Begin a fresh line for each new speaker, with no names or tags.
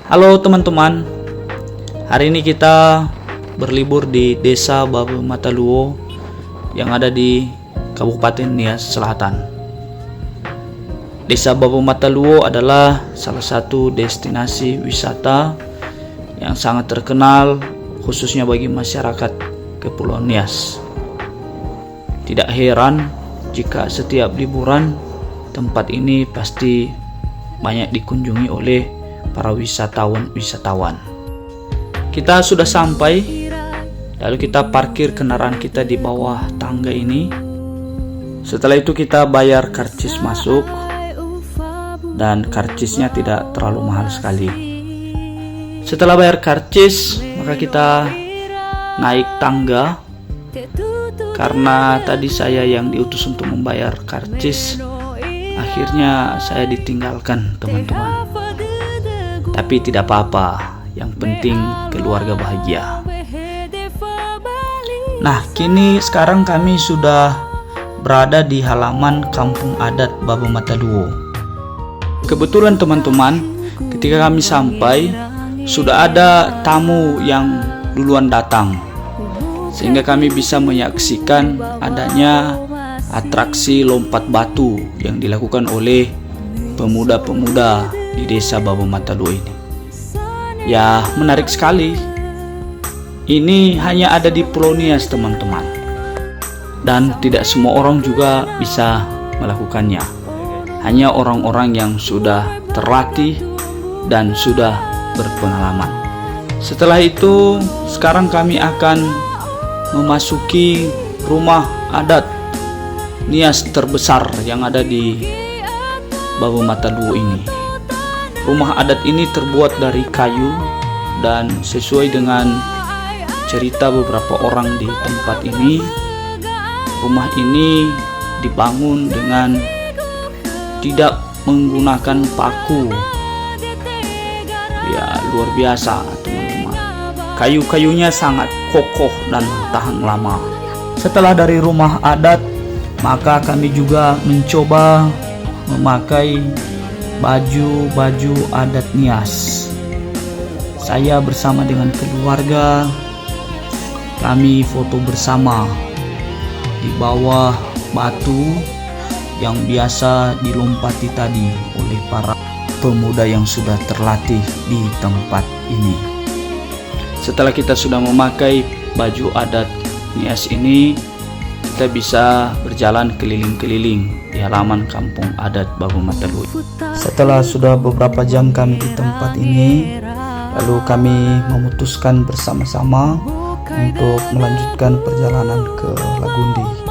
Halo teman-teman, hari ini kita berlibur di Desa Babu Mataluo yang ada di Kabupaten Nias Selatan. Desa Babu Mataluo adalah salah satu destinasi wisata yang sangat terkenal khususnya bagi masyarakat Kepulauan Nias. Tidak heran jika setiap liburan tempat ini pasti banyak dikunjungi oleh para wisatawan. Kita sudah sampai, lalu kita parkir kendaraan kita di bawah tangga ini. Setelah itu kita bayar karcis masuk, dan karcisnya tidak terlalu mahal sekali. Setelah bayar karcis, maka kita naik tangga. Karena tadi saya yang diutus untuk membayar karcis, akhirnya saya ditinggalkan teman-teman. Tapi tidak apa-apa, yang penting keluarga bahagia. Nah, sekarang kami sudah berada di halaman kampung adat Babu Mataluo. Kebetulan teman-teman, ketika kami sampai, sudah ada tamu yang duluan datang, sehingga kami bisa menyaksikan adanya atraksi lompat batu yang dilakukan oleh pemuda-pemuda di Desa Babu Mataluo ini. Ya, menarik sekali. Ini hanya ada di Pulau Nias teman-teman, dan tidak semua orang juga bisa melakukannya. Hanya orang-orang yang sudah terlatih dan sudah berpengalaman. Setelah itu, sekarang kami akan memasuki rumah adat Nias terbesar yang ada di Babu Mataluo ini. Rumah adat ini terbuat dari kayu, dan sesuai dengan cerita beberapa orang di tempat ini, rumah ini dibangun dengan tidak menggunakan paku. Ya, luar biasa teman-teman. Kayu-kayunya sangat kokoh dan tahan lama. Setelah dari rumah adat, maka kami juga mencoba memakai baju adat Nias. Saya bersama dengan keluarga, kami foto bersama di bawah batu yang biasa dilompati tadi oleh para pemuda yang sudah terlatih di tempat ini. Setelah kita sudah memakai baju adat Nias ini, kita bisa berjalan keliling-keliling di halaman kampung adat Babu Mataluo. Setelah sudah beberapa jam kami di tempat ini, lalu kami memutuskan bersama-sama untuk melanjutkan perjalanan ke Lagundi.